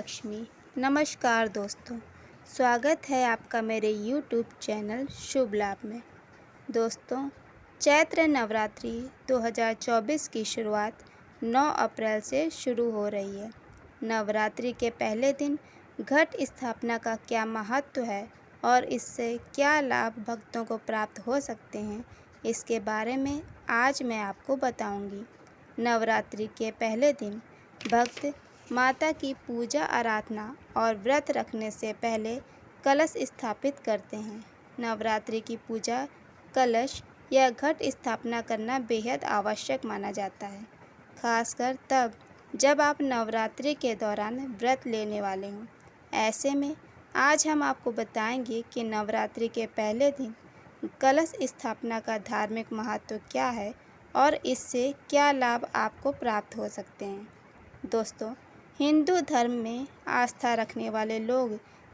लक्ष्मी। नमस्कार दोस्तों, स्वागत है आपका मेरे YouTube चैनल शुभ लाभ में। दोस्तों, चैत्र नवरात्रि 2024 की शुरुआत 9 अप्रैल से शुरू हो रही है। नवरात्रि के पहले दिन घट स्थापना का क्या महत्व है और इससे क्या लाभ भक्तों को प्राप्त हो सकते हैं, इसके बारे में आज मैं आपको बताऊंगी। नवरात्रि के पहले दिन भक्त माता की पूजा आराधना और व्रत रखने से पहले कलश स्थापित करते हैं। नवरात्रि की पूजा कलश या घट स्थापना करना बेहद आवश्यक माना जाता है, खासकर तब जब आप नवरात्रि के दौरान व्रत लेने वाले हों। ऐसे में आज हम आपको बताएंगे कि नवरात्रि के पहले दिन कलश स्थापना का धार्मिक महत्व क्या है और इससे क्या लाभ आपको प्राप्त हो सकते हैं। दोस्तों, हिंदू धर्म में आस्था रखने वाले लोग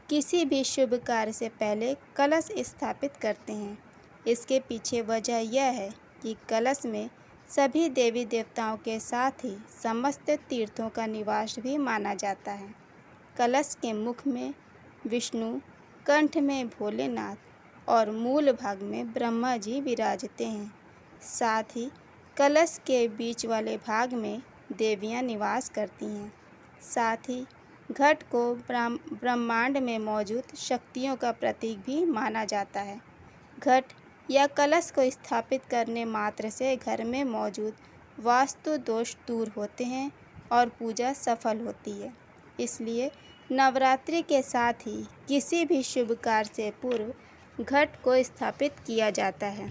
किसी भी शुभ कार्य से पहले कलश स्थापित करते हैं। इसके पीछे वजह यह है कि कलश में सभी देवी देवताओं के साथ ही समस्त तीर्थों का निवास भी माना जाता है। कलश के मुख में विष्णु, कंठ में भोलेनाथ और मूल भाग में ब्रह्मा जी विराजते हैं। साथ ही कलश के बीच वाले भाग में देवियां निवास करती हैं। साथ ही घट को ब्रह्मांड में मौजूद शक्तियों का प्रतीक भी माना जाता है। घट या कलश को स्थापित करने मात्र से घर में मौजूद वास्तु दोष दूर होते हैं और पूजा सफल होती है। इसलिए नवरात्रि के साथ ही किसी भी शुभ कार्य से पूर्व घट को स्थापित किया जाता है।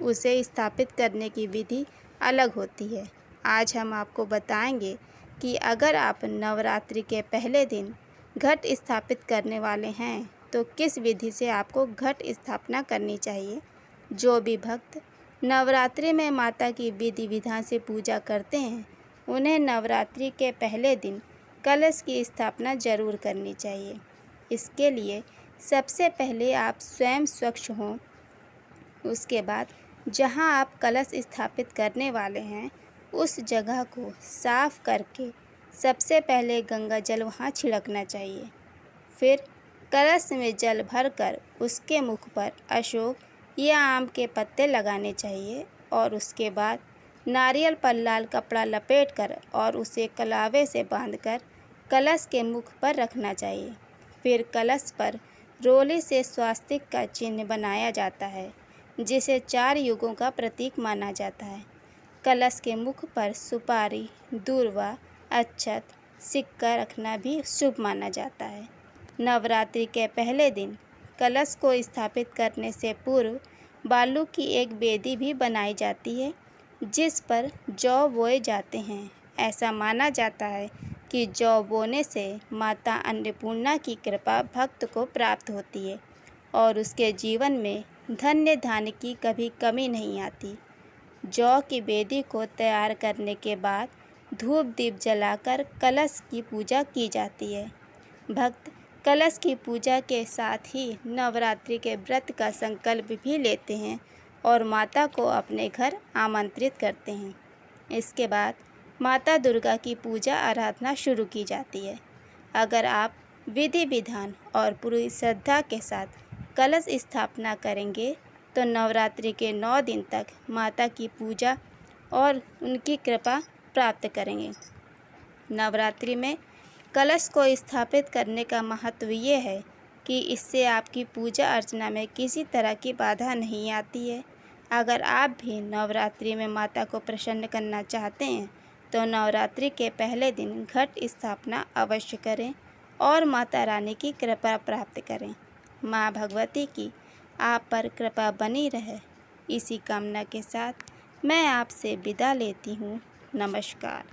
उसे स्थापित करने की विधि अलग होती है। आज हम आपको बताएंगे कि अगर आप नवरात्रि के पहले दिन घट स्थापित करने वाले हैं तो किस विधि से आपको घट स्थापना करनी चाहिए। जो भी भक्त नवरात्रि में माता की विधि विधान से पूजा करते हैं, उन्हें नवरात्रि के पहले दिन कलश की स्थापना जरूर करनी चाहिए। इसके लिए सबसे पहले आप स्वयं स्वच्छ हों। उसके बाद जहां आप कलश स्थापित करने वाले हैं, उस जगह को साफ करके सबसे पहले गंगा जल वहाँ छिड़कना चाहिए। फिर कलश में जल भरकर उसके मुख पर अशोक या आम के पत्ते लगाने चाहिए और उसके बाद नारियल पर लाल कपड़ा लपेटकर और उसे कलावे से बांधकर कलश के मुख पर रखना चाहिए। फिर कलश पर रोली से स्वास्तिक का चिन्ह बनाया जाता है, जिसे 4 युगों का प्रतीक माना जाता है। कलश के मुख पर सुपारी, दूर्वा, अक्षत, सिक्का रखना भी शुभ माना जाता है। नवरात्रि के पहले दिन कलश को स्थापित करने से पूर्व बालू की एक बेदी भी बनाई जाती है, जिस पर जौ बोए जाते हैं। ऐसा माना जाता है कि जौ बोने से माता अन्नपूर्णा की कृपा भक्त को प्राप्त होती है और उसके जीवन में धन्य धान्य की कभी कमी नहीं आती। जौ की बेदी को तैयार करने के बाद धूप दीप जलाकर कलश की पूजा की जाती है। भक्त कलश की पूजा के साथ ही नवरात्रि के व्रत का संकल्प भी लेते हैं और माता को अपने घर आमंत्रित करते हैं। इसके बाद माता दुर्गा की पूजा आराधना शुरू की जाती है। अगर आप विधि विधान और पूरी श्रद्धा के साथ कलश स्थापना करेंगे तो नवरात्रि के 9 दिन तक माता की पूजा और उनकी कृपा प्राप्त करेंगे। नवरात्रि में कलश को स्थापित करने का महत्व ये है कि इससे आपकी पूजा अर्चना में किसी तरह की बाधा नहीं आती है। अगर आप भी नवरात्रि में माता को प्रसन्न करना चाहते हैं तो नवरात्रि के पहले दिन घट स्थापना अवश्य करें और माता रानी की कृपा प्राप्त करें। माँ भगवती की आप पर कृपा बनी रहे, इसी कामना के साथ मैं आपसे विदा लेती हूँ। नमस्कार।